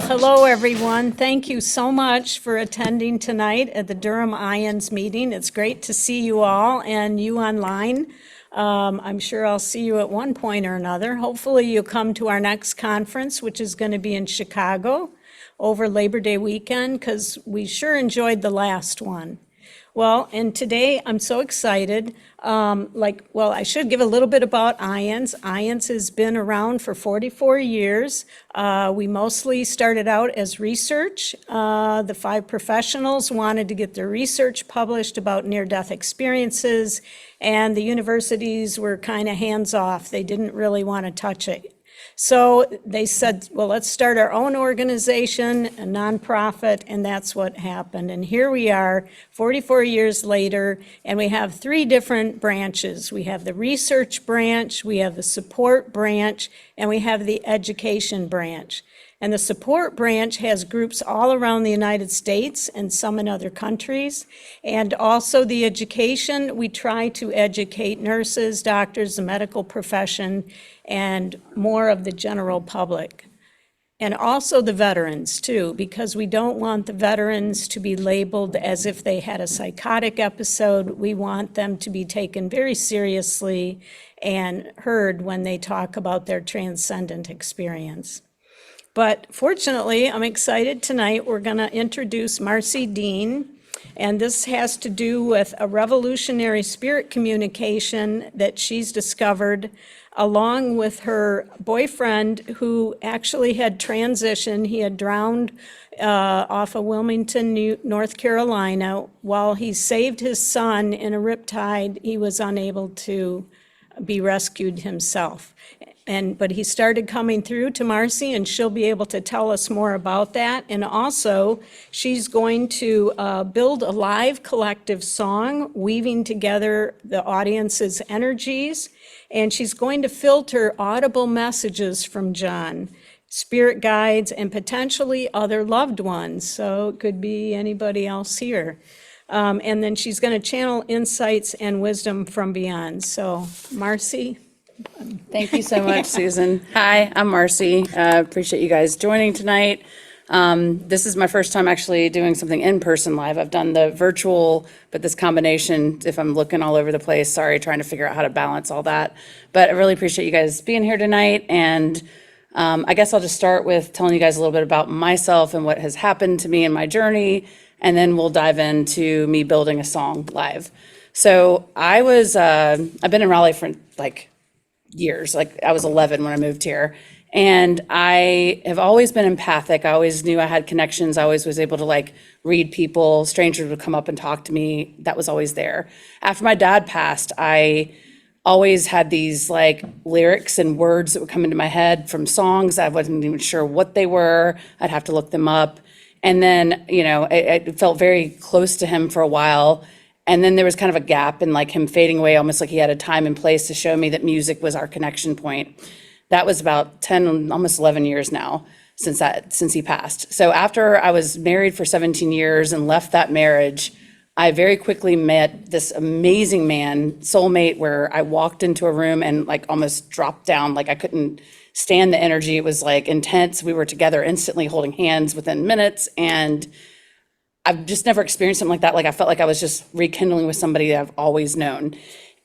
Well, hello, everyone. Thank you so much for attending tonight at the Durham IANDS meeting. It's great to see you all and you online. I'm sure I'll see you at one point or another. Hopefully you'll come to our next conference, which is going to be in Chicago over Labor Day weekend, because we sure enjoyed the last one. Well, and today I'm so excited. I should give a little bit about IANDS. IANDS has been around for 44 years. We mostly started out as research. The 5 professionals wanted to get their research published about near-death experiences, and the universities were kind of hands-off. They didn't really want to touch it. So they said, well, let's start our own organization, a nonprofit, and that's what happened. And here we are, 44 years later, and we have 3 different branches. We have the research branch, we have the support branch, and we have the education branch. And the support branch has groups all around the United States and some in other countries. And also the education, we try to educate nurses, doctors, the medical profession, and more of the general public. And also the veterans too, because we don't want the veterans to be labeled as if they had a psychotic episode. We want them to be taken very seriously and heard when they talk about their transcendent experience. But fortunately, I'm excited tonight. We're going to introduce Marcy Dean, and this has to do with a revolutionary spirit communication that she's discovered along with her boyfriend, who actually had transitioned. He had drowned off of Wilmington, North Carolina. While he saved his son in a riptide, he was unable to be rescued himself. But he started coming through to Marcy, and she'll be able to tell us more about that. And also, she's going to build a live collective song, weaving together the audience's energies. And she's going to filter audible messages from John, spirit guides, and potentially other loved ones. So it could be anybody else here. And then she's going to channel insights and wisdom from beyond. So, Marcy. Thank you so much, Susan. Hi, I'm Marcy. Appreciate you guys joining tonight. This is my first time actually doing something in person live. I've done the virtual, but this combination, if I'm looking all over the place, sorry, trying to figure out how to balance all that. But I really appreciate you guys being here tonight. And I guess I'll just start with telling you guys a little bit about myself and what has happened to me in my journey. And then we'll dive into me building a song live. So I've been in Raleigh for years. I was 11 when I moved here. And I have always been empathic. I always knew I had connections. I always was able to read people. Strangers would come up and talk to me. That was always there. After my dad passed, I always had these lyrics and words that would come into my head from songs. I wasn't even sure what they were. I'd have to look them up. And then, I felt very close to him for a while. And then there was kind of a gap in him fading away, almost like he had a time and place to show me that music was our connection point. That was about 10, almost 11 years now since he passed. So after I was married for 17 years and left that marriage, I very quickly met this amazing man, soulmate, where I walked into a room and almost dropped down. I couldn't stand the energy. It was intense. We were together instantly holding hands within minutes. And I've just never experienced something like that. I felt like I was just rekindling with somebody that I've always known.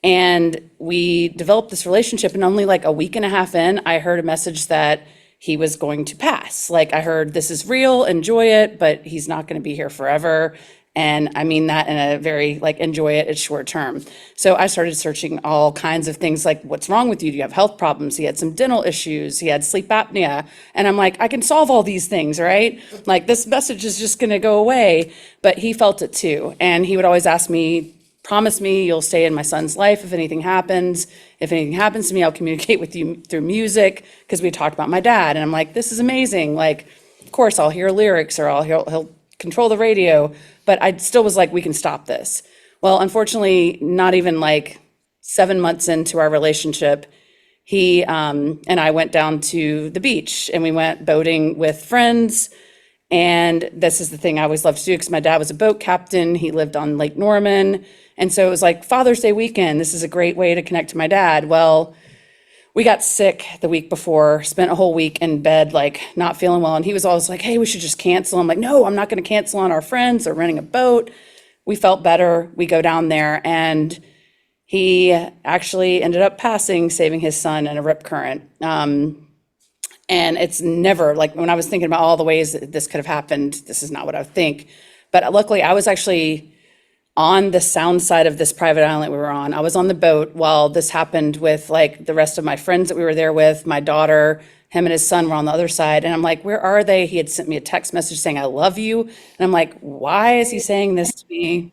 And we developed this relationship, and only a week and a half in, I heard a message that he was going to pass. I heard, this is real, enjoy it, but he's not going to be here forever. And I mean that in a very enjoy it, it's short term. So I started searching all kinds of things what's wrong with you? Do you have health problems? He had some dental issues. He had sleep apnea. And I'm I can solve all these things, right? This message is just going to go away. But he felt it too. And he would always ask me, promise me you'll stay in my son's life if anything happens. If anything happens to me, I'll communicate with you through music, because we talked about my dad. And I'm this is amazing. Of course, I'll hear lyrics, or he'll control the radio. But I still was we can stop this. Well, unfortunately, not even 7 months into our relationship, he and I went down to the beach, and we went boating with friends. And this is the thing I always loved to do, because my dad was a boat captain. He lived on Lake Norman. And so it was Father's Day weekend. This is a great way to connect to my dad. Well, we got sick the week before, spent a whole week in bed, like not feeling well. And he was always like, hey, we should just cancel. I'm like, no, I'm not going to cancel on our friends or renting a boat. We felt better. We go down there, and he actually ended up passing, saving his son in a rip current. And it's never, like, when I was thinking about all the ways that this could have happened, this is not what I would think. But luckily, I was actually on the sound side of this private island we were on. I was on the boat while this happened with, like, the rest of my friends that we were there with, my daughter, him and his son were on the other side. And I'm like, where are they? He had sent me a text message saying, I love you. And I'm like, why is he saying this to me?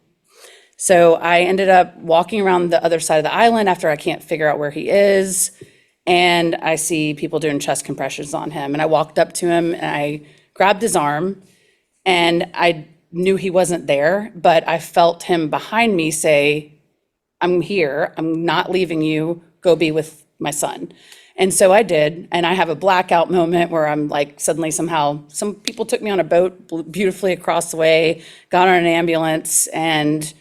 So I ended up walking around the other side of the island after I can't figure out where he is. And I see people doing chest compressions on him. And I walked up to him and I grabbed his arm, and I knew he wasn't there, but I felt him behind me say, I'm here, I'm not leaving you, go be with my son. And so I did, and I have a blackout moment where I'm like, suddenly somehow, some people took me on a boat beautifully across the way, got on an ambulance, and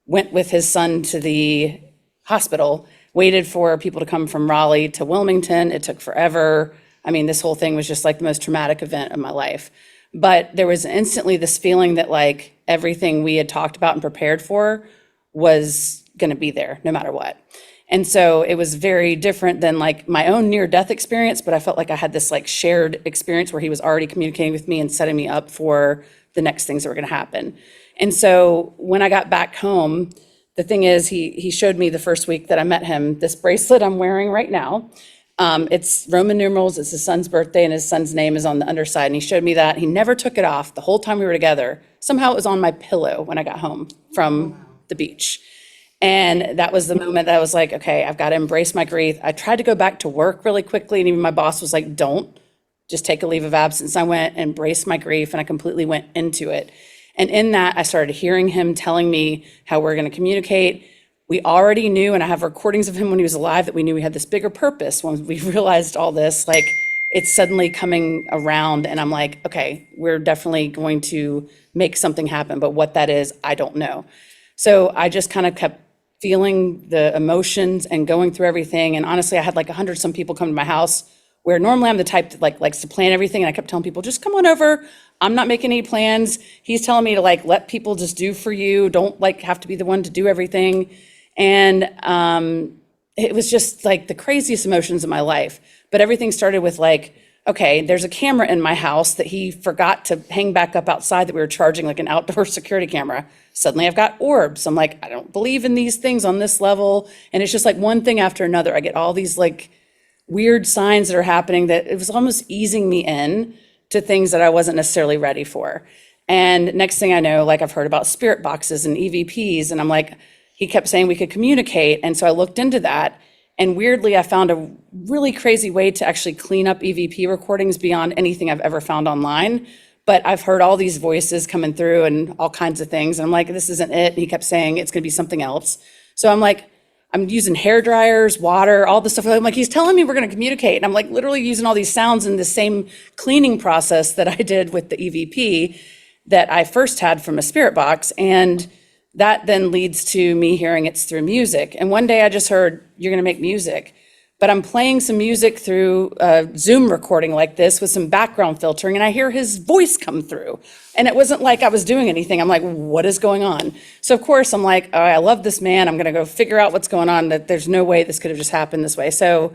went with his son to the hospital, waited for people to come from Raleigh to Wilmington. It took forever. I mean, this whole thing was just like the most traumatic event of my life. But there was instantly this feeling that, like, everything we had talked about and prepared for was going to be there no matter what. And so it was very different than, like, my own near-death experience, but I felt like I had this, like, shared experience where he was already communicating with me and setting me up for the next things that were going to happen. And so when I got back home, the thing is, he showed me the first week that I met him this bracelet I'm wearing right now. It's Roman numerals, it's his son's birthday, and his son's name is on the underside. And he showed me that. He never took it off the whole time we were together. Somehow it was on my pillow when I got home from the beach. And that was the moment that I was like, okay, I've got to embrace my grief. I tried to go back to work really quickly, and even my boss was like, don't, just take a leave of absence. I went and embraced my grief, and I completely went into it. And in that, I started hearing him telling me how we're going to communicate. We already knew, and I have recordings of him when he was alive, that we knew we had this bigger purpose. When we realized all this, like, it's suddenly coming around, and I'm like, okay, we're definitely going to make something happen, but what that is, I don't know. So I just kind of kept feeling the emotions and going through everything. And honestly, I had like 100 some people come to my house, where normally I'm the type that like likes to plan everything. And I kept telling people, just come on over. I'm not making any plans. He's telling me to like let people just do for you. Don't like have to be the one to do everything. And it was just like the craziest emotions of my life. But everything started with like, okay, there's a camera in my house that he forgot to hang back up outside that we were charging, like an outdoor security camera. Suddenly I've got orbs. I'm like, I don't believe in these things on this level. And it's just like one thing after another. I get all these like weird signs that are happening that it was almost easing me in to things that I wasn't necessarily ready for. And next thing I know, like I've heard about spirit boxes and EVPs, and I'm like, he kept saying we could communicate. And so I looked into that. And weirdly, I found a really crazy way to actually clean up EVP recordings beyond anything I've ever found online. But I've heard all these voices coming through and all kinds of things. And I'm like, this isn't it. And he kept saying it's going to be something else. So I'm like, I'm using hair dryers, water, all this stuff. I'm like, he's telling me we're going to communicate. And I'm like literally using all these sounds in the same cleaning process that I did with the EVP that I first had from a spirit box. And that then leads to me hearing it's through music. And one day I just heard, you're going to make music. But I'm playing some music through a Zoom recording like this with some background filtering, and I hear his voice come through. And it wasn't like I was doing anything. I'm like, what is going on? So of course I'm like, oh, I love this man. I'm going to go figure out what's going on, that there's no way this could have just happened this way. So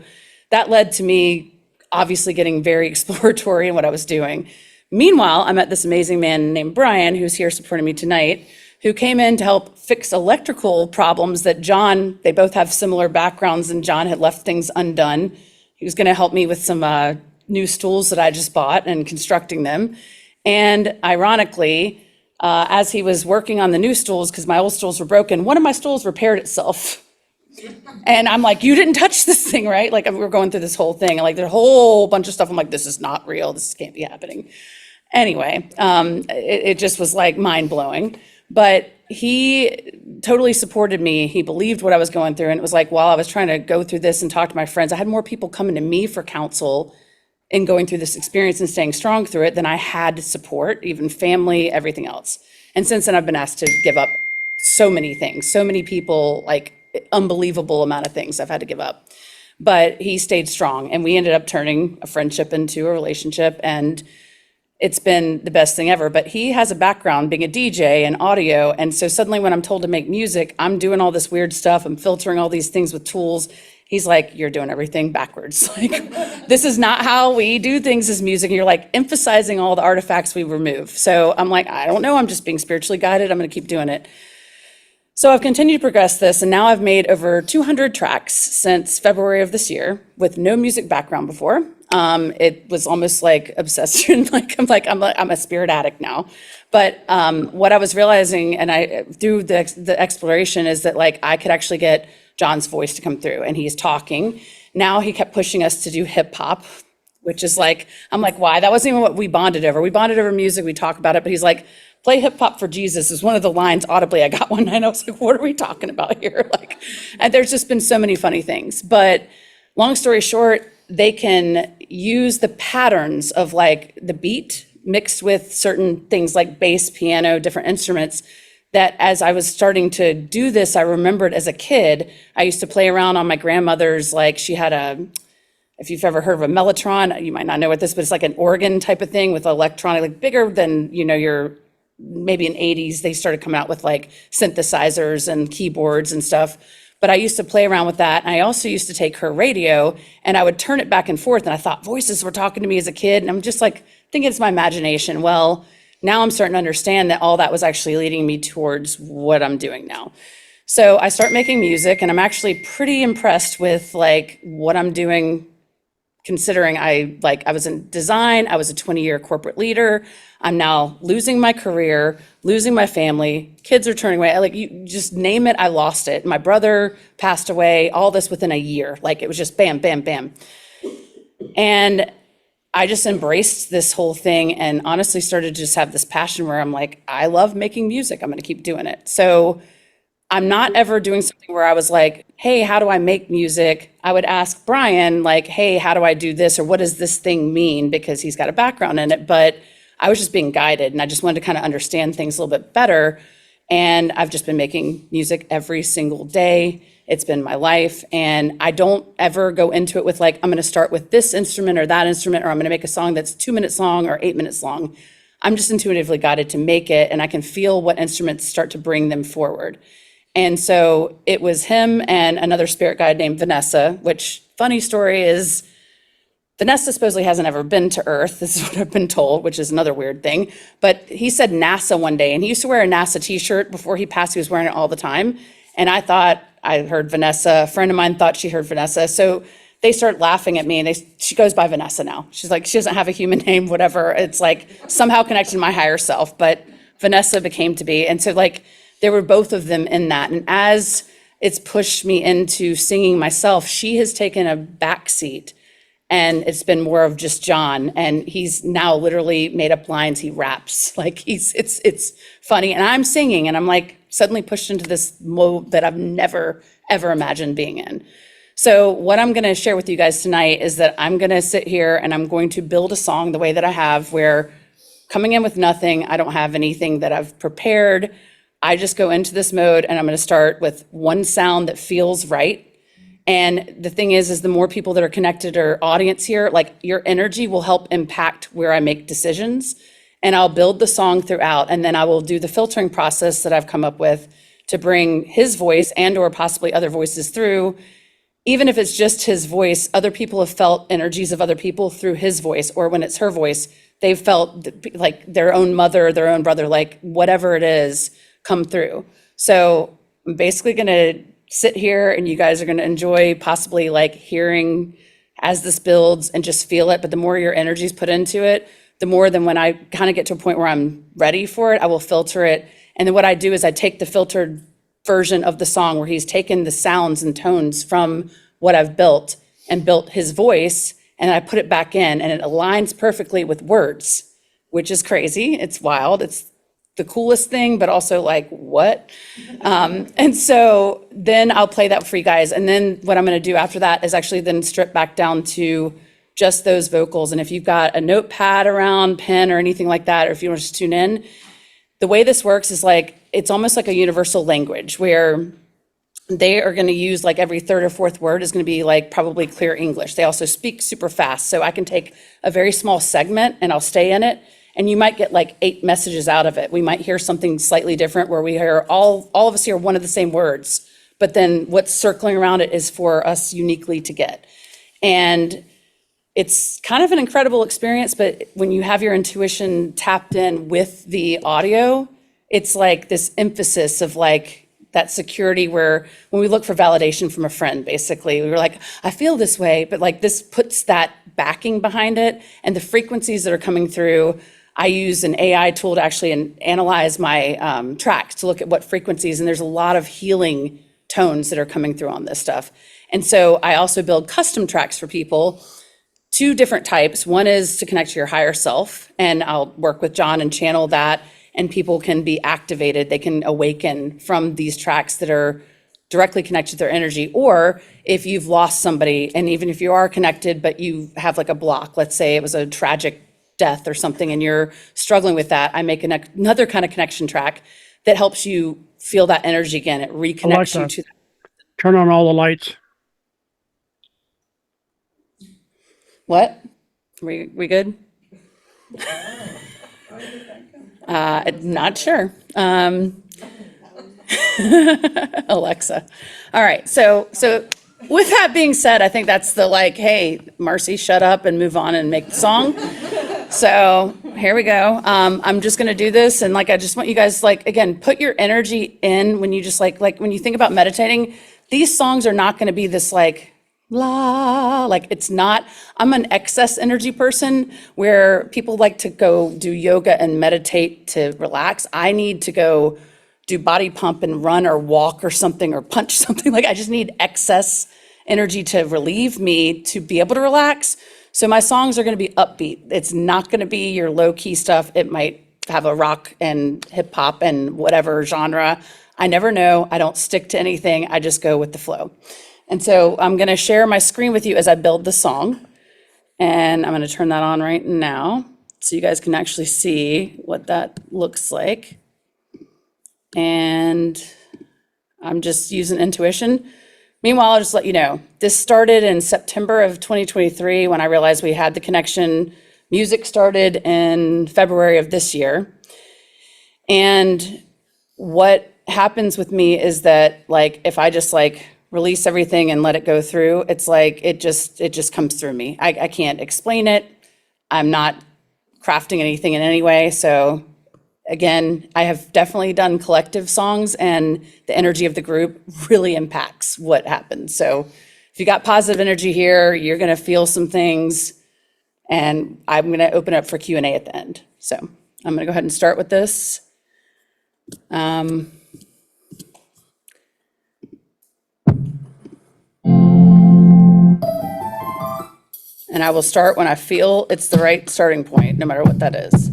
that led to me obviously getting very exploratory in what I was doing. Meanwhile, I met this amazing man named Brian, who's here supporting me tonight, who came in to help fix electrical problems that John, they both have similar backgrounds, and John had left things undone. He was going to help me with some new stools that I just bought and constructing them. And ironically, as he was working on the new stools, because my old stools were broken, one of my stools repaired itself. And I'm like, you didn't touch this thing, right? Like, we were going through this whole thing, and like there's a whole bunch of stuff. I'm like, this is not real. This can't be happening. Anyway, it just was like mind blowing. But he totally supported me. He believed what I was going through. And it was like, while I was trying to go through this and talk to my friends, I had more people coming to me for counsel in going through this experience and staying strong through it than I had support, even family, everything else. And since then, I've been asked to give up so many things, so many people, like unbelievable amount of things I've had to give up. but he stayed strong, and we ended up turning a friendship into a relationship, and it's been the best thing ever. But he has a background being a DJ and audio, and so suddenly when I'm told to make music, I'm doing all this weird stuff, I'm filtering all these things with tools. He's like, you're doing everything backwards. Like, this is not how we do things as music. And you're like emphasizing all the artifacts we remove. So I'm like, I don't know, I'm just being spiritually guided, I'm gonna keep doing it. So I've continued to progress this, and now I've made over 200 tracks since February of this year with no music background before. It was almost like obsession. I'm a spirit addict now. But what I was realizing, and I through the exploration, is that like I could actually get John's voice to come through, and he's talking. Now he kept pushing us to do hip hop, which is like, I'm like, why? That wasn't even what we bonded over. We bonded over music, we talk about it, but he's like, play hip hop for Jesus is one of the lines audibly I got one night. I was like, what are we talking about here? Like, and there's just been so many funny things. But long story short, they can use the patterns of like the beat mixed with certain things like bass, piano, different instruments, that as I was starting to do this, I remembered as a kid, I used to play around on my grandmother's, like she had if you've ever heard of a mellotron, you might not know what this, but it's like an organ type of thing with electronic, like bigger than, your, maybe in 80s, they started coming out with like synthesizers and keyboards and stuff. But I used to play around with that. And I also used to take her radio and I would turn it back and forth. And I thought voices were talking to me as a kid. And I'm just like, thinking it's my imagination. Well, now I'm starting to understand that all that was actually leading me towards what I'm doing now. So I start making music, and I'm actually pretty impressed with like what I'm doing, considering I was in design, I was a 20-year corporate leader. I'm now losing my career, losing my family, kids are turning away. Like, you just name it, I lost it. My brother passed away, all this within a year. Like, it was just bam, bam, bam. And I just embraced this whole thing and honestly started to just have this passion where I'm like, I love making music. I'm going to keep doing it. So I'm not ever doing something where I was like, hey, how do I make music? I would ask Brian, like, hey, how do I do this? Or what does this thing mean? Because he's got a background in it. But I was just being guided, and I just wanted to kind of understand things a little bit better. And I've just been making music every single day. It's been my life. And I don't ever go into it with like, I'm going to start with this instrument or that instrument, or I'm going to make a song that's 2 minutes long or 8 minutes long. I'm just intuitively guided to make it, and I can feel what instruments start to bring them forward. And so it was him and another spirit guide named Vanessa, which, funny story is, Vanessa supposedly hasn't ever been to Earth. This is what I've been told, which is another weird thing. But he said NASA one day, and he used to wear a NASA t-shirt. Before he passed, he was wearing it all the time. And I heard Vanessa. A friend of mine thought she heard Vanessa. So they start laughing at me, and she goes by Vanessa now. She's like, she doesn't have a human name, whatever. It's like somehow connected to my higher self, but Vanessa became to be. And so like, there were both of them in that. And as it's pushed me into singing myself, she has taken a back seat, and it's been more of just John. And he's now literally made up lines. He raps, like it's funny. And I'm singing, and I'm like suddenly pushed into this mode that I've never, ever imagined being in. So what I'm gonna share with you guys tonight is that I'm gonna sit here and I'm going to build a song the way that I have, where coming in with nothing, I don't have anything that I've prepared. I just go into this mode, and I'm going to start with one sound that feels right. And the thing is the more people that are connected or audience here, like your energy will help impact where I make decisions. And I'll build the song throughout, and then I will do the filtering process that I've come up with to bring his voice and or possibly other voices through. Even if it's just his voice, other people have felt energies of other people through his voice, or when it's her voice, they've felt like their own mother, their own brother, like whatever it is, come through. So I'm basically going to sit here, and you guys are going to enjoy possibly like hearing as this builds and just feel it. But the more your energy's put into it, the more than when I kind of get to a point where I'm ready for it, I will filter it. And then what I do is I take the filtered version of the song where he's taken the sounds and tones from what I've built and built his voice, and I put it back in, and it aligns perfectly with words, which is crazy. It's wild. It's the coolest thing, but also like, what? And so then I'll play that for you guys. And then what I'm gonna do after that is actually then strip back down to just those vocals. And if you've got a notepad around, pen or anything like that, or if you want to just tune in, the way this works is like, it's almost like a universal language where they are going to use like every third or fourth word is going to be like probably clear English. They also speak super fast. So I can take a very small segment and I'll stay in it. And you might get like 8 messages out of it. We might hear something slightly different where we hear all of us hear one of the same words, but then what's circling around it is for us uniquely to get. And it's kind of an incredible experience, but when you have your intuition tapped in with the audio, it's like this emphasis of like that security where when we look for validation from a friend, basically, we were like, I feel this way, but like this puts that backing behind it and the frequencies that are coming through. I use an AI tool to actually analyze my tracks to look at what frequencies, and there's a lot of healing tones that are coming through on this stuff. And so I also build custom tracks for people, 2 different types. One is to connect to your higher self, and I'll work with John and channel that, and people can be activated. They can awaken from these tracks that are directly connected to their energy. Or if you've lost somebody, and even if you are connected, but you have like a block, let's say it was a tragic death or something, and you're struggling with that, I make another kind of connection track that helps you feel that energy again. It reconnects you to that. Turn on all the lights. What? We good? Not sure. Alexa. All right. So with that being said, I think that's the like, hey, Marcy, shut up and move on and make the song. So here we go. I'm just going to do this. And like, I just want you guys, like, again, put your energy in when you just like when you think about meditating, these songs are not going to be this like, like it's not. I'm an excess energy person where people like to go do yoga and meditate to relax. I need to go do body pump and run or walk or something or punch something. Like I just need excess energy to relieve me to be able to relax. So my songs are going to be upbeat. It's not going to be your low key stuff. It might have a rock and hip hop and whatever genre. I never know. I don't stick to anything. I just go with the flow. And so I'm going to share my screen with you as I build the song. And I'm going to turn that on right now so you guys can actually see what that looks like. And I'm just using intuition. Meanwhile, I'll just let you know, this started in September of 2023 when I realized we had the connection. Music started in February of this year. And what happens with me is that like if I just like release everything and let it go through, it's like it just comes through me. I can't explain it. I'm not crafting anything in any way. So again, I have definitely done collective songs and the energy of the group really impacts what happens. So if you got positive energy here, you're going to feel some things, and I'm going to open up for Q&A at the end. So I'm going to go ahead and start with this. And I will start when I feel it's the right starting point, no matter what that is.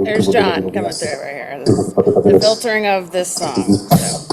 There's John coming through over here. The filtering of this song. So.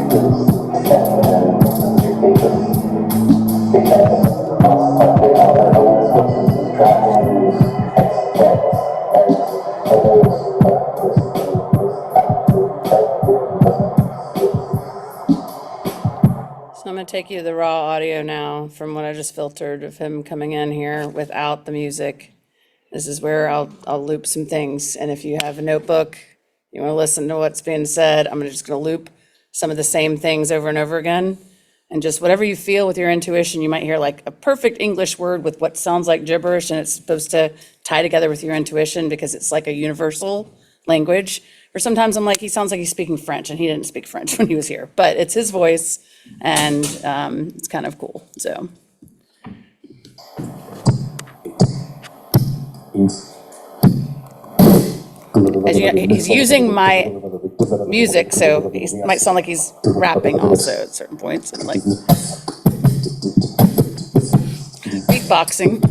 So I'm going to take you to the raw audio now from what I just filtered of him coming in here without the music. This is where I'll loop some things. And if you have a notebook, you want to listen to what's being said, I'm just going to loop some of the same things over and over again. And just whatever you feel with your intuition, you might hear like a perfect English word with what sounds like gibberish, and it's supposed to tie together with your intuition because it's like a universal language. Or sometimes I'm like, he sounds like he's speaking French, and he didn't speak French when he was here, but it's his voice, and it's kind of cool, so. As you know, he's using my music, so he might sound like he's rapping also at certain points, and like beatboxing.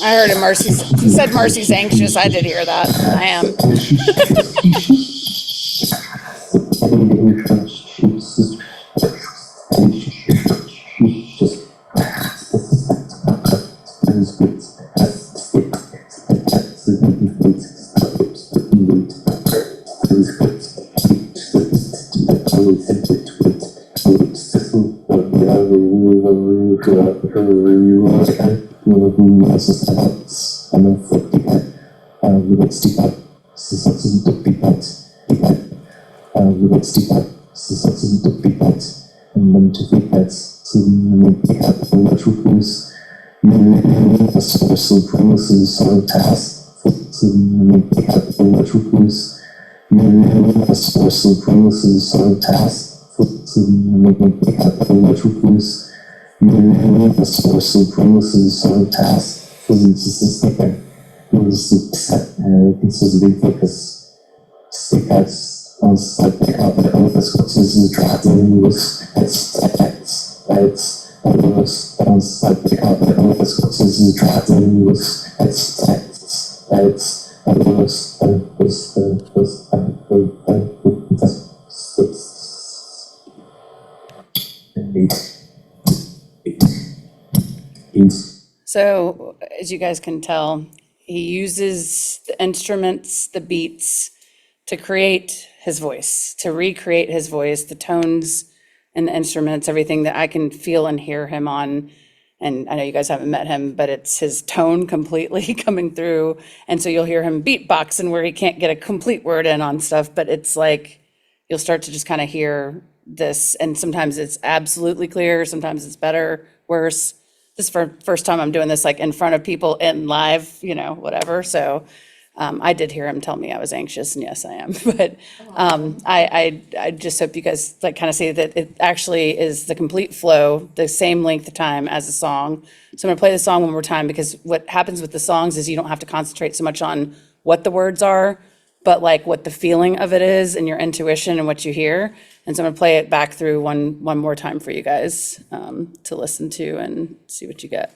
I heard him, he said Marcy's anxious. I did hear that. I am. just thinking it was this was a big focus because I was like pick up the office which is trapped in was it's I was like pick up the office which is trapped in was it's So, as you guys can tell, he uses the instruments, the beats, to create his voice, to recreate his voice, the tones and the instruments, everything that I can feel and hear him on. And I know you guys haven't met him, but it's his tone completely coming through. And so you'll hear him beatboxing where he can't get a complete word in on stuff, but it's like you'll start to just kind of hear this. And sometimes it's absolutely clear, sometimes it's better, worse. This is for first time I'm doing this like in front of people and live, whatever. So I did hear him tell me I was anxious, and yes, I am. But I just hope you guys like kind of see that it actually is the complete flow, the same length of time as a song. So I'm gonna play the song one more time because what happens with the songs is you don't have to concentrate so much on what the words are, but like what the feeling of it is and your intuition and what you hear. And so I'm gonna play it back through one more time for you guys to listen to and see what you get.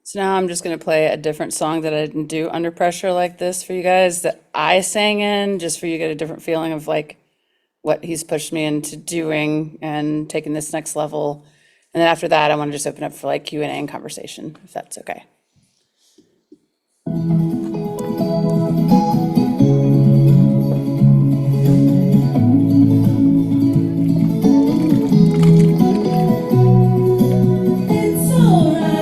So now I'm just going to play a different song that I didn't do under pressure like this for you guys that I sang in, just for you to get a different feeling of like what he's pushed me into doing and taking this next level. And then after that, I want to just open up for like Q&A and conversation, if that's okay. It's alright.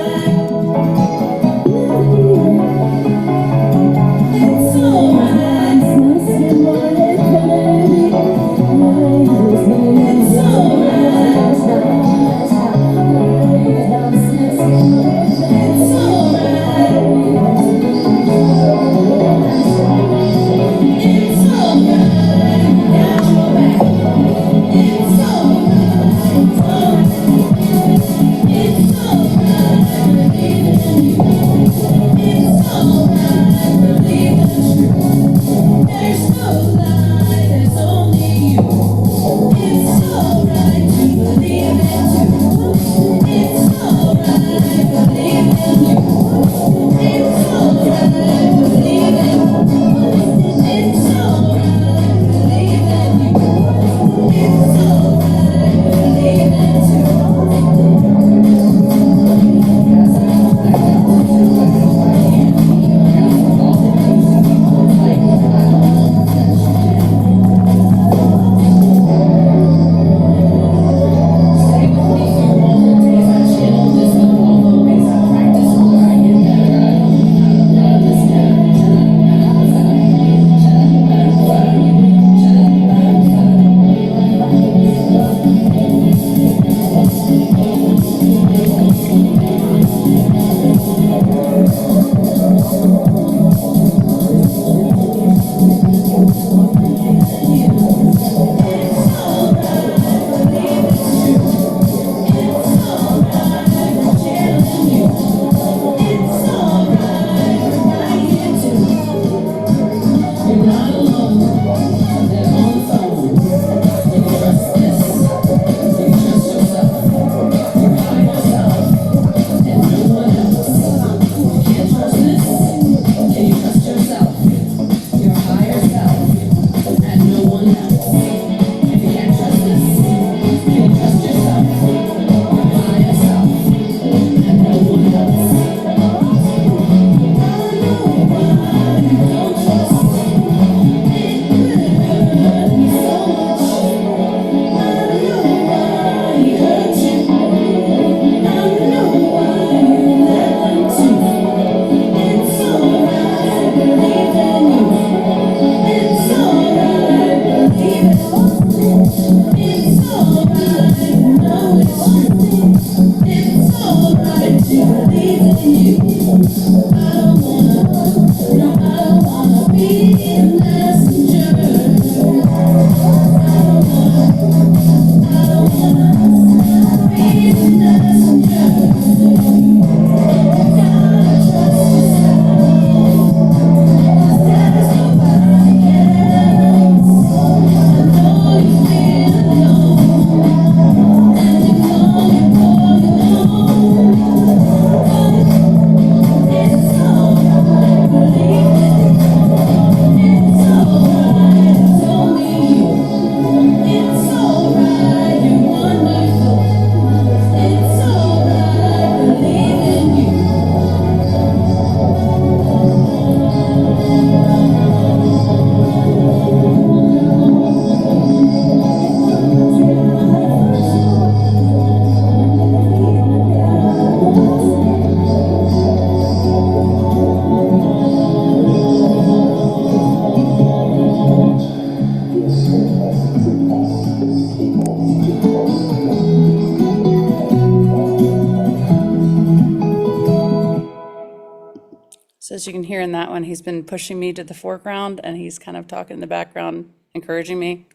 So as you can hear in that one, he's been pushing me to the foreground and he's kind of talking in the background, encouraging me.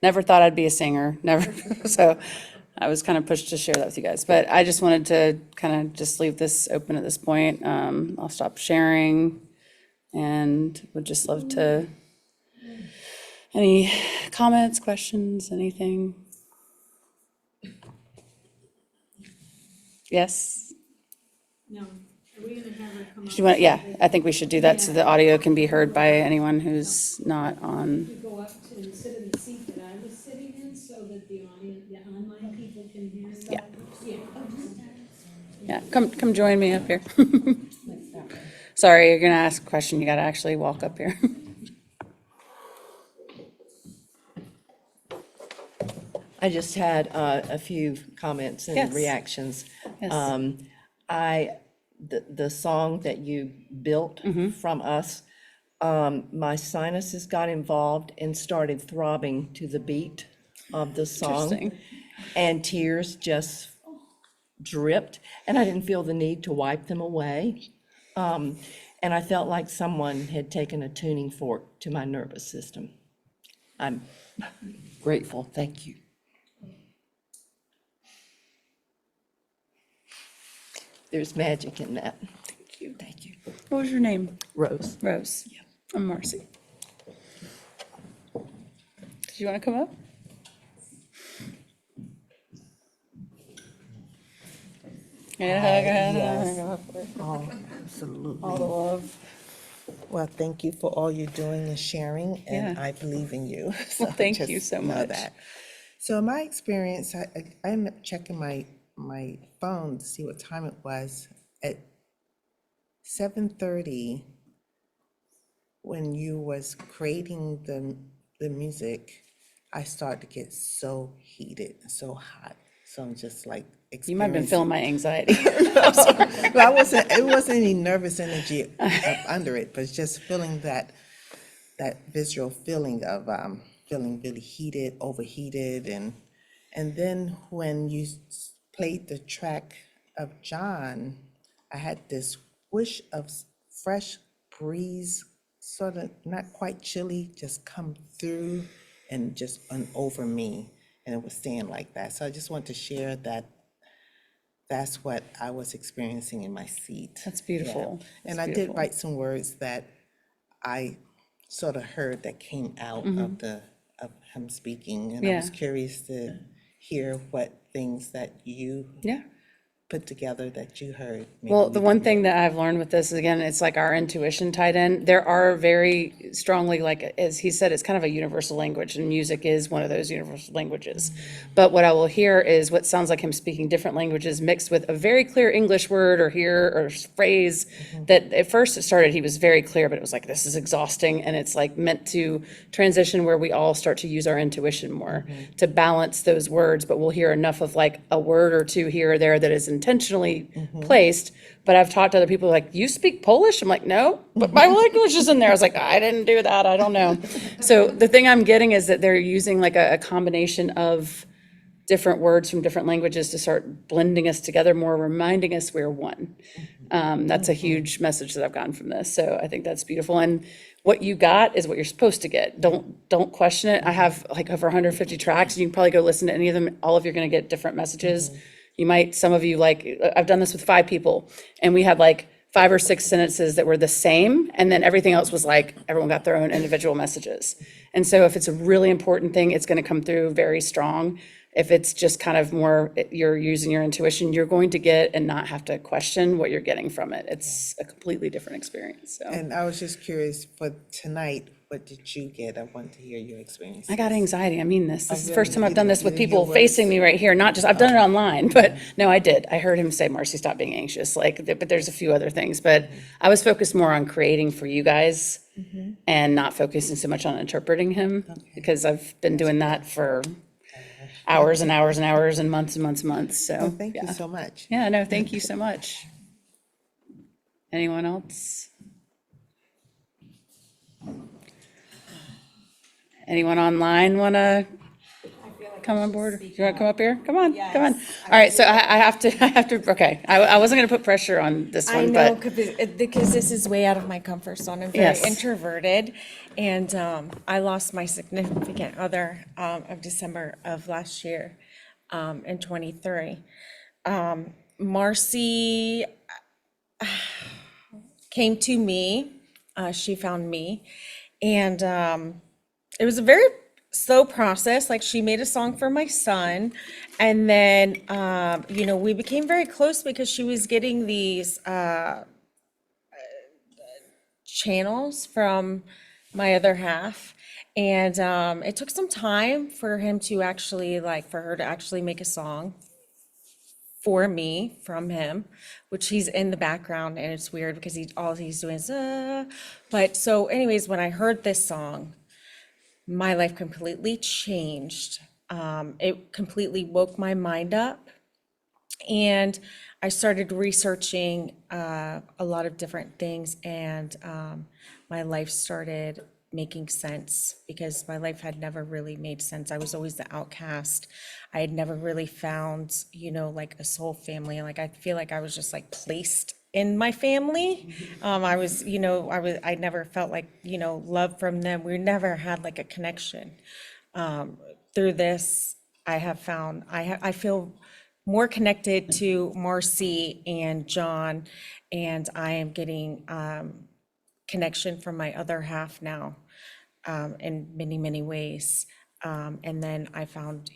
Never thought I'd be a singer, never. So I was kind of pushed to share that with you guys. But I just wanted to kind of just leave this open at this point. I'll stop sharing and would just love to, any comments, questions, anything? Yes? No. Are we going to have her come Do you want, yeah, I think we should do that so the audio can be heard by anyone who's not on. go up to sit in the seat that I was sitting in so that the audience, the online people can hear? Yeah. Yeah. Yeah, come join me up here. Sorry, you're gonna ask a question, you gotta actually walk up here. I just had a few comments and Yes. reactions. Yes. The song that you built from us, my sinuses got involved and started throbbing to the beat of the song. Interesting. And tears just dripped, and I didn't feel the need to wipe them away. And I felt like someone had taken a tuning fork to my nervous system. I'm grateful, thank you. There's magic in that. Thank you. Thank you. What was your name? Rose. Rose. I'm Marcy. Do you wanna come up? Yeah. Oh, absolutely. All the love. Well, thank you for all you're doing and sharing, and Yeah. I believe in you. So thank just you so know much. that. So my experience, I ended up checking my phone to see what time it was. At 7:30, when you was creating the music, I started to get so heated, so hot. So I'm just like You might have been experiencing. feeling my anxiety. Well, it wasn't any nervous energy up under it, but just feeling that visceral feeling of feeling really heated, overheated, and then when you played the track of John, I had this whoosh of fresh breeze, sort of not quite chilly, just come through and just over me, and it was staying like that. So I just want to share that. That's what I was experiencing in my seat. That's beautiful. Yeah. That's And I did beautiful. write some words that I sort of heard that came out of him speaking. And I was Yeah. curious to hear what things that you Yeah. put together that you heard. maybe Well, we the one didn't. thing that I've learned with this, again, it's like our intuition tied in. There are very strongly, like, as he said, it's kind of a universal language, and music is one of those universal languages. But what I will hear is what sounds like him speaking different languages mixed with a very clear English word or phrase that at first it started, he was very clear, but it was like, this is exhausting. And it's like meant to transition where we all start to use our intuition more to balance those words. But we'll hear enough of like a word or two here or there that is intentionally placed. But I've talked to other people like, you speak Polish? I'm like, no, but my language is in there. I was like, I didn't do that. I don't know. So the thing I'm getting is that they're using like a combination of different words from different languages to start blending us together more, reminding us we're one. That's a huge message that I've gotten from this. So I think that's beautiful. And what you got is what you're supposed to get. Don't question it. I have like over 150 tracks. You can probably go listen to any of them. All of you are going to get different messages. You might, some of you like, I've done this with 5 people, and we had like 5 or 6 sentences that were the same, and then everything else was like, everyone got their own individual messages. And so if it's a really important thing, it's going to come through very strong. If it's just kind of more, you're using your intuition, you're going to get and not have to question what you're getting from it. It's a completely different experience, so. And I was just curious for tonight, what did you get? I want to hear your experience. I got anxiety. I mean this. This is the really? first time I've You done didn't- this with you didn't hear people facing words? me right here, not just, I've done it online, but no, I did. I heard him say, Marcy, stop being anxious, like, but there's a few other things. But I was focused more on creating for you guys and not focusing so much on interpreting him, because I've been doing that for hours and hours and hours and months and months and months, so. Well, thank you yeah. so much. Yeah, no, thank you so much. Anyone else? Anyone online want to? I feel like come on board? You want to come up here? Come on, come on. All right, so I have to, okay. I wasn't going to put pressure on this I one, know, but because this is way out of my comfort zone. I'm very Yes. introverted, and I lost my significant other of December of last year, in 23. Marcy came to me, she found me, and it was a very slow process. Like, she made a song for my son, and then we became very close because she was getting these channels from my other half, and it took some time for him to actually, like, for her to actually make a song for me from him, which he's in the background, and it's weird because all he's doing is but so anyways, when I heard this song, my life completely changed. It completely woke my mind up, and I started researching a lot of different things, and my life started making sense because my life had never really made sense. I was always the outcast. I had never really found, like a soul family. Like, I feel like I was just like placed in my family. I never felt like, love from them. We never had like a connection. Through this, I have found, I feel more connected to Marcy and John, and I am getting connection from my other half now, in many, many ways. And then I found,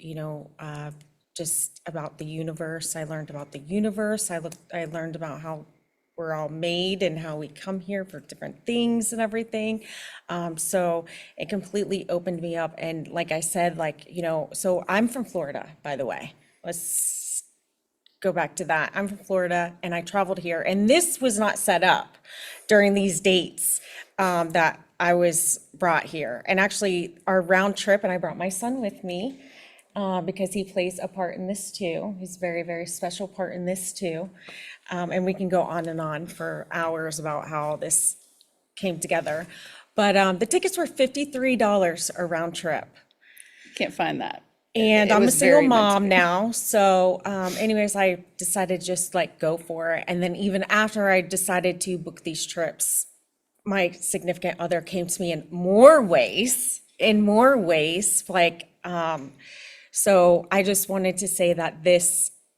just about the universe. I learned about the universe. I learned about how we're all made and how we come here for different things and everything. So it completely opened me up. And like I said, so I'm from Florida, by the way. Let's go back to that. I'm from Florida, and I traveled here, and this was not set up during these dates that I was brought here. And actually, our round trip, and I brought my son with me because he plays a part in this too. He's a very, very special part in this too. And we can go on and on for hours about how this came together. But the tickets were $53 a round trip. can't find that. And It I'm a was single very meant to mom be. now, so anyways, I decided just like go for it. And then even after I decided to book these trips, my significant other came to me in more ways, like, so I just wanted to say that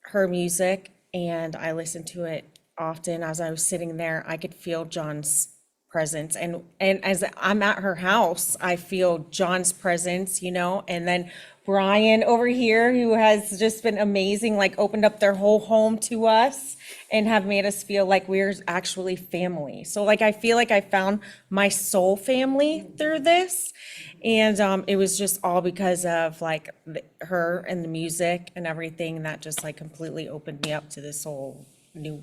her music, and I listened to it often as I was sitting there, I could feel John's presence. And as I'm at her house, I feel John's presence, and then Brian over here, who has just been amazing, like opened up their whole home to us and have made us feel like we're actually family. So like, I feel like I found my soul family through this. And it was just all because of like her and the music and everything that just like completely opened me up to this whole new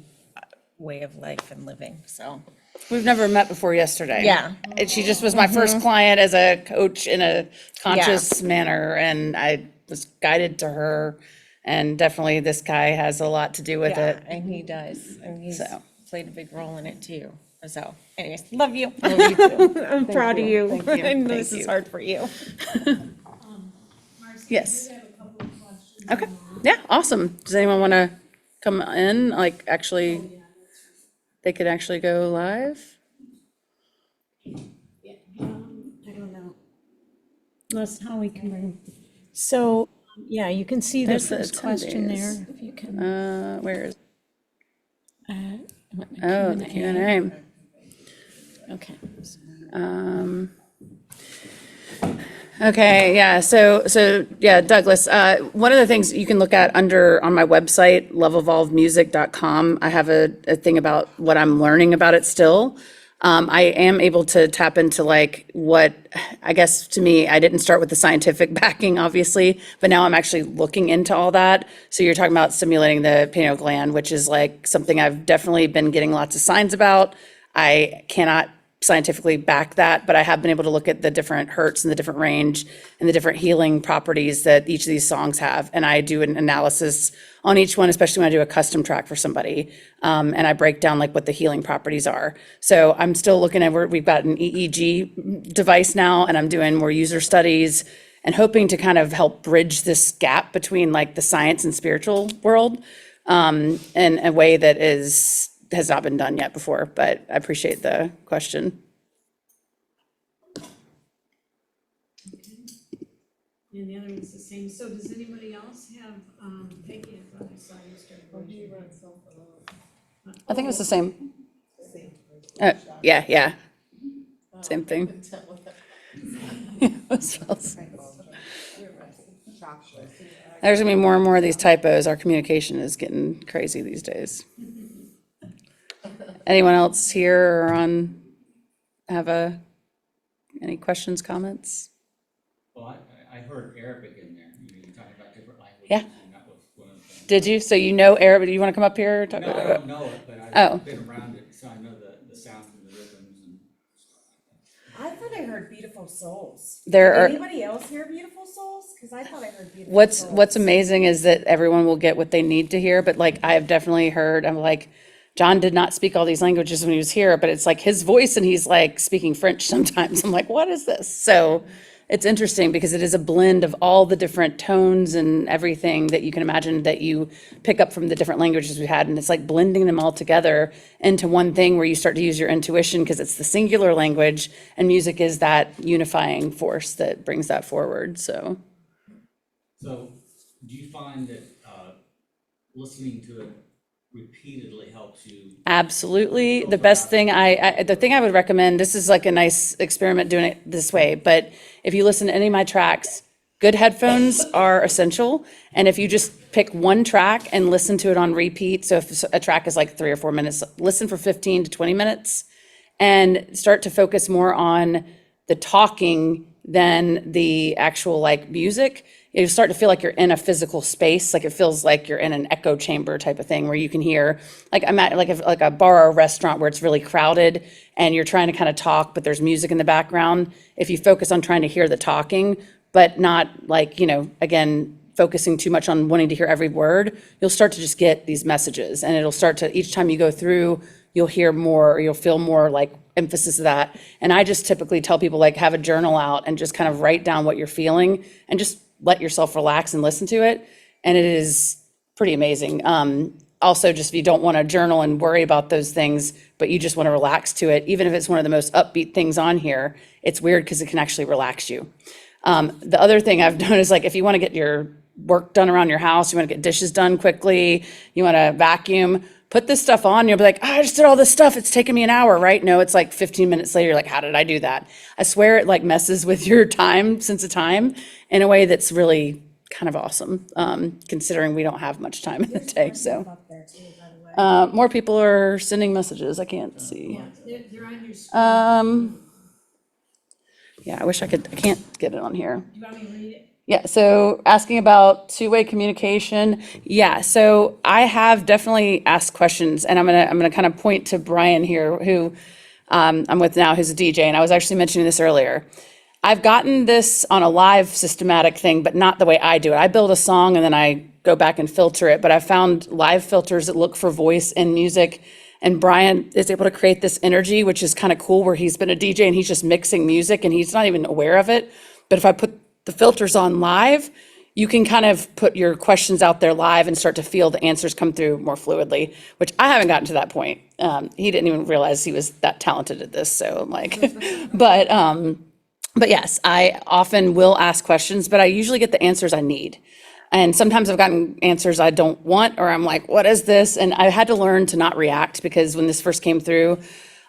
way of life and living, so. We've never met before yesterday. Yeah. And she just was my first client as a coach in a conscious manner, and I was guided to her. And definitely this guy has a lot to do with Yeah, it. and he does, and he's So. played a big role in it too. So anyways, love you. Love you too. I'm proud of you. Thank you. I know Thank this is you. hard for you. Yes. Okay. Yeah, awesome. Does anyone want to come in? Like, actually, they could actually go live? I don't know. That's how we can bring. So, yeah, you can see the There's the first question there, attendees. if you can. Where is, What, the oh, the Q&A. Okay. Okay, yeah, so yeah, Douglas, one of the things you can look at on my website, loveevolvemusic.com, I have a thing about what I'm learning about it still. I am able to tap into like what, I guess to me, I didn't start with the scientific backing, obviously, but now I'm actually looking into all that. So you're talking about stimulating the pineal gland, which is like something I've definitely been getting lots of signs about. I cannot scientifically back that, but I have been able to look at the different hertz and the different range and the different healing properties that each of these songs have. And I do an analysis on each one, especially when I do a custom track for somebody. And I break down like what the healing properties are. So I'm still looking at, we've got an EEG device now, and I'm doing more user studies and hoping to kind of help bridge this gap between like the science and spiritual world in a way that has not been done yet before. But I appreciate the question. And the other one's the same. So does anybody else have, Peggy, I thought I saw you start. I think it's the same. Yeah. Same thing. There's gonna be more and more of these typos. Our communication is getting crazy these days. Anyone else here or on, any questions, comments? Well, I heard Arabic in there, you talking about different languages. Yeah. And that was one of the things. Did you? So you know Arabic? Do you want to come up here? No, I don't know it, but Oh. I've been around it, so I know the sounds and the rhythms and stuff like that. I thought I heard beautiful souls. There are- Did anybody else hear beautiful souls? Because I thought I heard beautiful souls. What's amazing is that everyone will get what they need to hear, but like I have definitely heard, I'm like, John did not speak all these languages when he was here, but it's like his voice and he's like speaking French sometimes. I'm like, what is this? So it's interesting because it is a blend of all the different tones and everything that you can imagine that you pick up from the different languages we had. And it's like blending them all together into one thing where you start to use your intuition because it's the singular language and music is that unifying force that brings that forward. So. So do you find that listening to it repeatedly helps you? Absolutely. The best thing the thing I would recommend, this is like a nice experiment doing it this way, but if you listen to any of my tracks, good headphones are essential. And if you just pick one track and listen to it on repeat, so if a track is like 3 or 4 minutes, listen for 15 to 20 minutes and start to focus more on the talking than the actual like music. You start to feel like you're in a physical space, like it feels like you're in an echo chamber type of thing where you can hear, like I'm at like a bar or a restaurant where it's really crowded and you're trying to kind of talk, but there's music in the background. If you focus on trying to hear the talking, but not like, again, focusing too much on wanting to hear every word, you'll start to just get these messages and it'll start to, each time you go through, you'll hear more, or you'll feel more like emphasis of that. And I just typically tell people like have a journal out and just kind of write down what you're feeling and just let yourself relax and listen to it. And it is pretty amazing. Also, just if you don't want to journal and worry about those things, but you just want to relax to it, even if it's one of the most upbeat things on here, it's weird because it can actually relax you. The other thing I've done is like, if you want to get your work done around your house, you want to get dishes done quickly, you want to vacuum, put this stuff on, you'll be like, I just did all this stuff. It's taken me an hour, right? No, it's like 15 minutes later, you're like, how did I do that? I swear it like messes with your sense of time in a way that's really kind of awesome, considering we don't have much time in the day, so. More people are sending messages, I can't see. They're on your screen. Yeah, I wish I can't get it on here. Do you want me to read it? Yeah, so asking about two-way communication. Yeah, so I have definitely asked questions, and I'm gonna kind of point to Brian here, who I'm with now, who's a DJ, and I was actually mentioning this earlier. I've gotten this on a live systematic thing, but not the way I do it. I build a song and then I go back and filter it, but I found live filters that look for voice and music. And Brian is able to create this energy, which is kind of cool, where he's been a DJ and he's just mixing music and he's not even aware of it. But if I put the filters on live, you can kind of put your questions out there live and start to feel the answers come through more fluidly, which I haven't gotten to that point. He didn't even realize he was that talented at this, so I'm like, but yes, I often will ask questions, but I usually get the answers I need. And sometimes I've gotten answers I don't want, or I'm like, what is this? And I had to learn to not react, because when this first came through,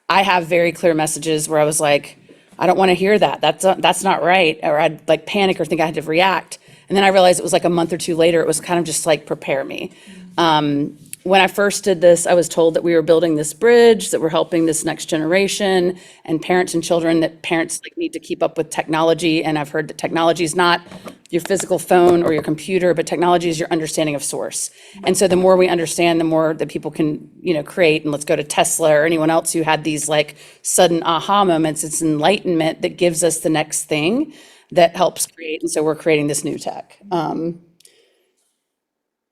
I have very clear messages where I was like, I don't want to hear that. That's not right. Or I'd like panic or think I had to react. And then I realized it was like a month or two later, it was kind of just like, prepare me. When I first did this, I was told that we were building this bridge, that we're helping this next generation and parents and children, that parents like need to keep up with technology. And I've heard that technology is not your physical phone or your computer, but technology is your understanding of source. And so the more we understand, the more that people can, create. And let's go to Tesla or anyone else who had these like sudden aha moments. It's enlightenment that gives us the next thing that helps create. And so we're creating this new tech.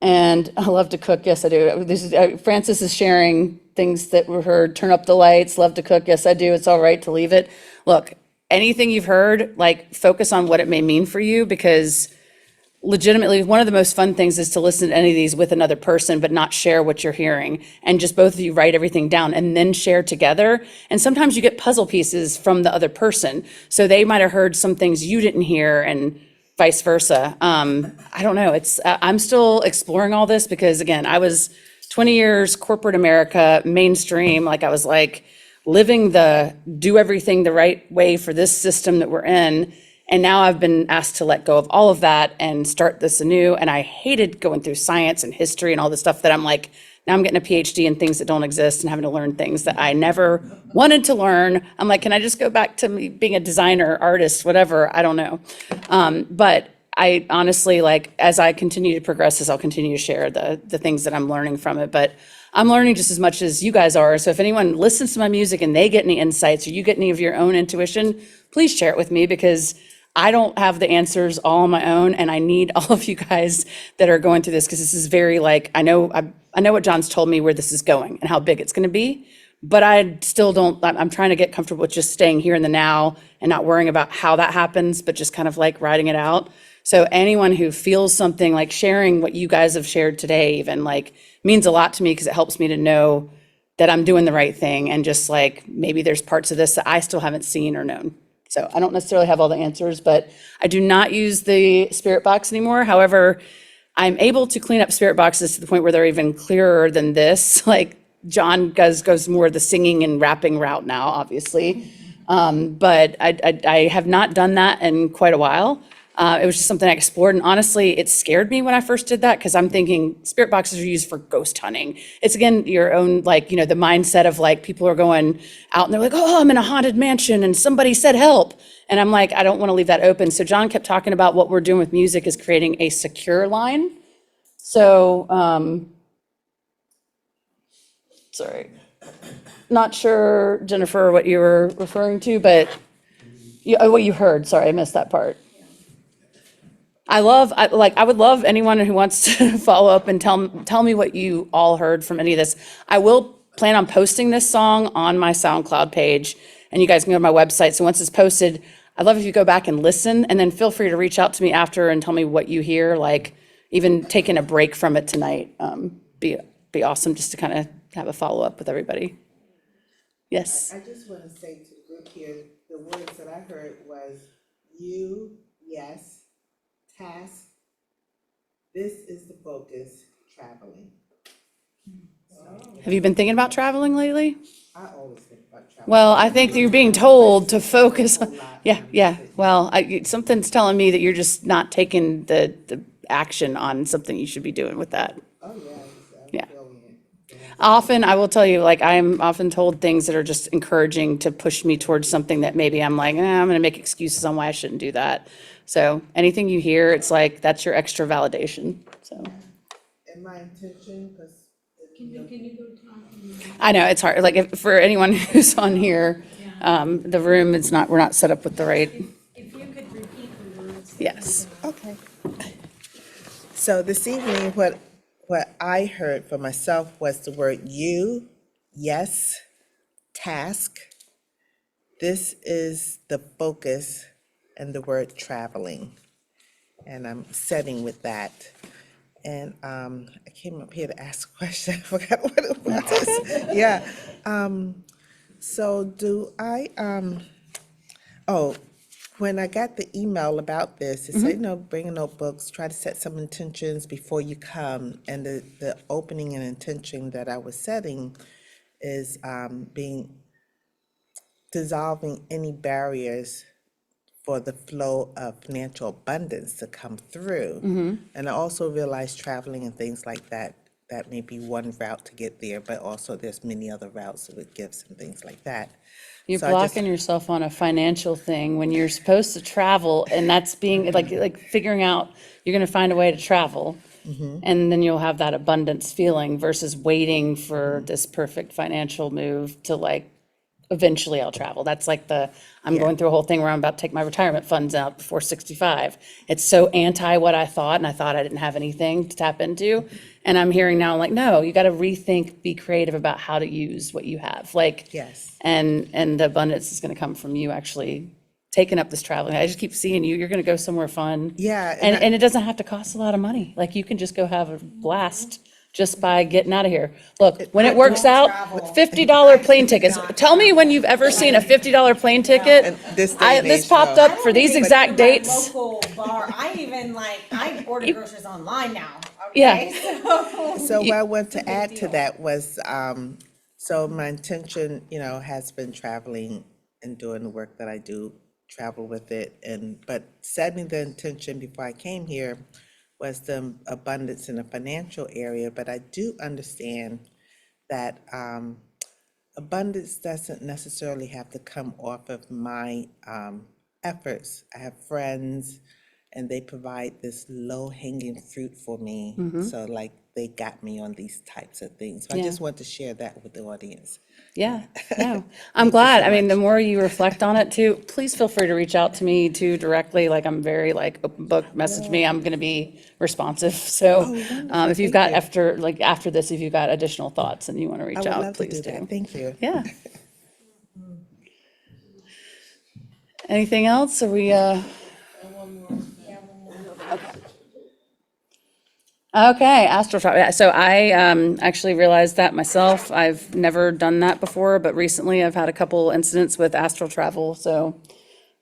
And I love to cook. Yes, I do. This is Francis is sharing things that were heard. Turn up the lights. Love to cook. Yes, I do. It's all right to leave it. Look, anything you've heard, like focus on what it may mean for you, because legitimately, one of the most fun things is to listen to any of these with another person, but not share what you're hearing. And just both of you write everything down and then share together. And sometimes you get puzzle pieces from the other person. So they might have heard some things you didn't hear and vice versa. I don't know. I'm still exploring all this because, again, I was 20 years corporate America, mainstream. Like I was like living the do everything the right way for this system that we're in. And now I've been asked to let go of all of that and start this anew. And I hated going through science and history and all this stuff that I'm like, now I'm getting a PhD in things that don't exist and having to learn things that I never wanted to learn. I'm like, can I just go back to me being a designer, artist, whatever? I don't know. But I honestly, like, as I continue to progress this, I'll continue to share the things that I'm learning from it. But I'm learning just as much as you guys are. So if anyone listens to my music and they get any insights or you get any of your own intuition, please share it with me, because I don't have the answers all on my own, and I need all of you guys that are going through this, because this is very like, I know what John's told me where this is going and how big it's going to be, but I still don't, I'm trying to get comfortable with just staying here in the now and not worrying about how that happens, but just kind of like riding it out. So anyone who feels something, like sharing what you guys have shared today even, like, means a lot to me, because it helps me to know that I'm doing the right thing, and just like maybe there's parts of this that I still haven't seen or known. So I don't necessarily have all the answers, but I do not use the spirit box anymore. However, I'm able to clean up spirit boxes to the point where they're even clearer than this. Like John goes more the singing and rapping route now, obviously. But I have not done that in quite a while. It was just something I explored, and honestly, it scared me when I first did that, because I'm thinking spirit boxes are used for ghost hunting. It's, again, your own, like, the mindset of like, people are going out and they're like, oh, I'm in a haunted mansion and somebody said help. And I'm like, I don't want to leave that open. So John kept talking about what we're doing with music is creating a secure line. So, sorry, not sure, Jennifer, what you were referring to, but what you heard, sorry, I missed that part. I would love anyone who wants to follow up and tell me what you all heard from any of this. I will plan on posting this song on my SoundCloud page, and you guys can go to my website. So once it's posted, I'd love if you go back and listen, and then feel free to reach out to me after and tell me what you hear, like even taking a break from it tonight. Be awesome just to kind of have a follow-up with everybody. Yes. I just want to say to the group here, the words that I heard was you, yes, task, this is the focus, traveling. Have you been thinking about traveling lately? I always think about traveling. Well, I think that you're being told to focus on, yeah. Well, something's telling me that you're just not taking the action on something you should be doing with that. Oh, yes, Yeah. I'm feeling it. Often, I will tell you, like, I'm often told things that are just encouraging to push me towards something that maybe I'm like, I'm going to make excuses on why I shouldn't do that. So anything you hear, it's like, that's your extra validation, so. And my intention, because. I know, it's hard, like, for anyone who's on here, the room is not, we're not set up with the right, If you could repeat the words. yes. Okay. So this evening, what I heard for myself was the word you, yes, task. This is the focus, and the word traveling. And I'm setting with that. And I came up here to ask a question. I forgot what it was. Yeah. So do I, when I got the email about this, it said, bring notebooks, try to set some intentions before you come. And the opening and intention that I was setting is dissolving any barriers for the flow of financial abundance to come through. And I also realized traveling and things like that, that may be one route to get there, but also there's many other routes with gifts and things like that. You're So I just- blocking yourself on a financial thing when you're supposed to travel, and that's being, like figuring out, you're gonna find a way to travel. And then you'll have that abundance feeling versus waiting for this perfect financial move to like, eventually I'll travel. That's like I'm going through a whole thing where I'm about to take my retirement funds out before 65. It's so anti what I thought, and I thought I didn't have anything to tap into. And I'm hearing now, like, no, you got to rethink, be creative about how to use what you have. Like, Yes. and the abundance is going to come from you actually taken up this traveling. I just keep seeing you. You're going to go somewhere fun. Yeah, And it doesn't have to cost a lot of money. Like you can just go have a blast just by getting out of here. Look, when it works out, $50 plane tickets. Tell me when you've ever seen a $50 plane ticket. this day and This age, popped no. up for these exact dates. Local bar, I order groceries online now, Yeah. okay? So what I want to add to that was, so my intention, has been traveling and doing the work that I do, travel with it, but setting the intention before I came here was the abundance in the financial area, but I do understand that abundance doesn't necessarily have to come off of my efforts. I have friends and they provide this low-hanging fruit for me. So like they got me on these types of things. So I Yeah. just want to share that with the audience. Yeah, no, I'm glad. so I mean, the much. more you reflect on it too, please feel free to reach out to me too directly. Like I'm very like open book, message me. I'm going to be responsive. So if you've got Thank you. after this, if you've got additional thoughts and you want to I reach would out, love to please do do. that. Thank you. Yeah. Anything else? Are we, Okay, astral travel. Yeah, so I actually realized that myself. I've never done that before, but recently I've had a couple incidents with astral travel. So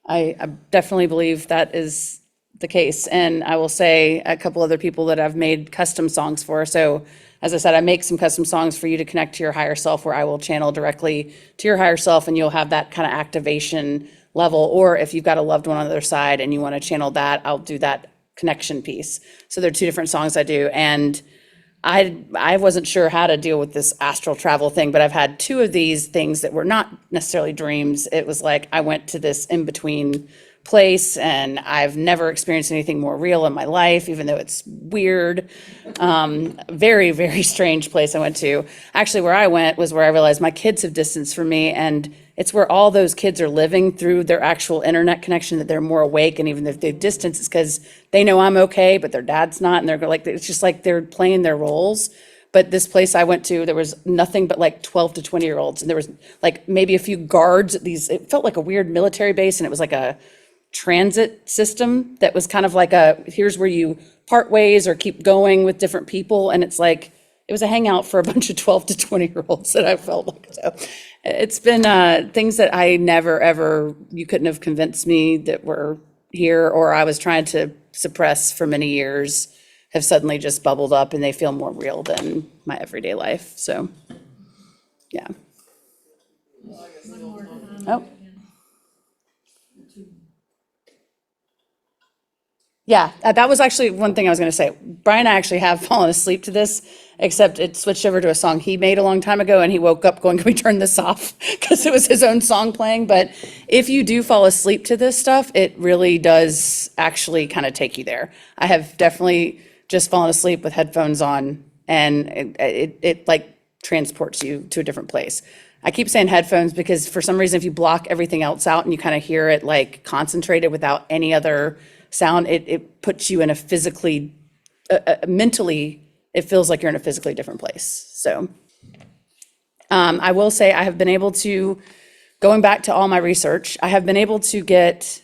I definitely believe that is the case. And I will say a couple other people that I've made custom songs for. So as I said, I make some custom songs for you to connect to your higher self where I will channel directly to your higher self and you'll have that kind of activation level. Or if you've got a loved one on the other side and you want to channel that, I'll do that connection piece. So there are two different songs I do. And I wasn't sure how to deal with this astral travel thing, but I've had two of these things that were not necessarily dreams. It was like I went to this in-between place and I've never experienced anything more real in my life, even though it's weird. Very, very strange place I went to. Actually, where I went was where I realized my kids have distanced from me, and it's where all those kids are living through their actual internet connection, that they're more awake, and even if they've distanced, it's because they know I'm okay, but their dad's not, and they're like, it's just like they're playing their roles. But this place I went to, there was nothing but like 12 to 20-year-olds, and there was like maybe a few guards at these, it felt like a weird military base, and it was like a transit system that was kind of like here's where you part ways or keep going with different people. And it's like, it was a hangout for a bunch of 12 to 20-year-olds that I felt like. So it's been things that I never, ever, you couldn't have convinced me that were here, or I was trying to suppress for many years, have suddenly just bubbled up and they feel more real than my everyday life. So, yeah. Oh. Yeah, that was actually one thing I was going to say. Brian and I actually have fallen asleep to this, except it switched over to a song he made a long time ago, and he woke up going, can we turn this off? Because it was his own song playing. But if you do fall asleep to this stuff, it really does actually kind of take you there. I have definitely just fallen asleep with headphones on, and it like transports you to a different place. I keep saying headphones because for some reason, if you block everything else out and you kind of hear it like concentrated without any other sound, it puts you in a physically, mentally, it feels like you're in a physically different place. So I will say I have been able to, going back to all my research, I have been able to get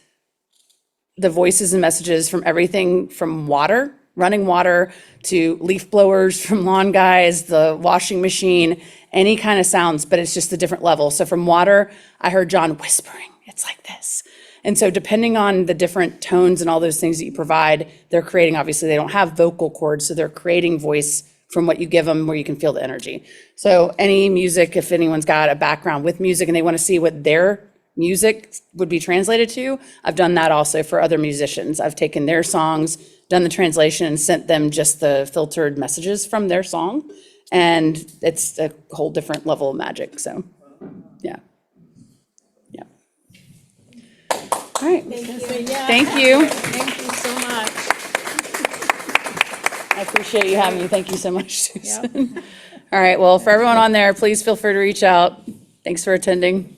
the voices and messages from everything from water, running water, to leaf blowers from lawn guys, the washing machine, any kind of sounds, but it's just a different level. So from water, I heard John whispering, it's like this. And so depending on the different tones and all those things that you provide, they're creating, obviously they don't have vocal cords, so they're creating voice from what you give them where you can feel the energy. So any music, if anyone's got a background with music and they want to see what their music would be translated to, I've done that also for other musicians. I've taken their songs, done the translation, and sent them just the filtered messages from their song. And it's a whole different level of magic, so, yeah. Yeah. All right. Thank you. Thank you so much. I appreciate you having me. Thank you so much, Susan. All right, well, for everyone on there, please feel free to reach out. Thanks for attending.